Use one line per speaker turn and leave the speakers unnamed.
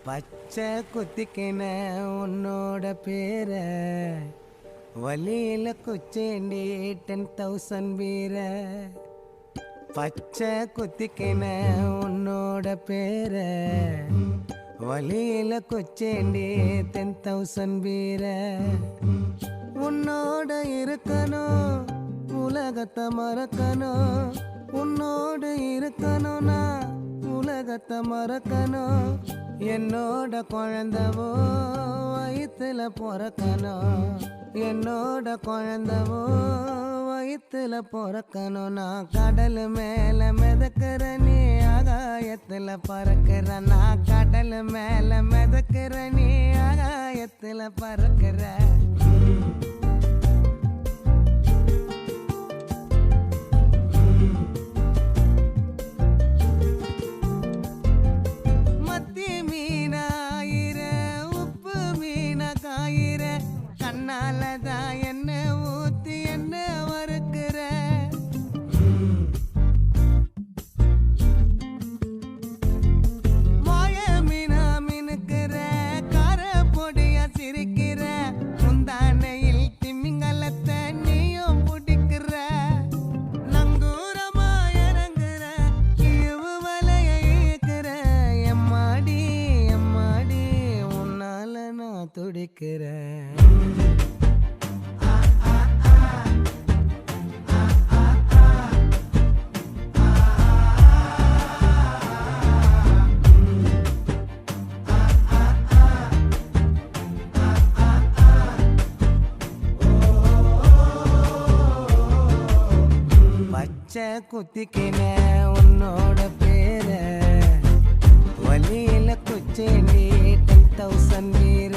பச்சை குத்திக்கின உன்னோட பேர வலியில குச்சேண்டி 10,000 வீர. பச்சை குத்திக்கின உன்னோட பேர வலியில குச்சேண்டி 10,000 வீர. உன்னோட இருக்கணும் உலகத்தை மறக்கணும், உன்னோடு இருக்கணும்னா உலகத்தை மறக்கணும். என்னோட குழந்தவோ வயிற்றுல பிறக்கணும், என்னோட குழந்தவோ வயிற்றுல பிறக்கணும். நான் கடல் மேல மிதக்கிற நீ ஆகாயத்துல பறக்கிற, நான் கடல் மேல மிதக்கிற நீ ஆகாயத்துல பறக்கிற. கண்ணாலதான் என்ன ஊத்தி என்ன வறுக்கிற. மாய மீனா மினுக்கிற, கார பொடியா சிரிக்கிற, முந்தானையில் திமிங்கலத்தை நீயும் பிடிக்கிற. நங்கூரமா இறங்குற, இவு வலைய இழுக்கிற. எம்மாடி எம்மாடி உன்னால நான் துடிக்கிறேன். பச்சை குத்திக்கின உன்னோட பேர வலியில குச்சேண்டி 10,000 வீர.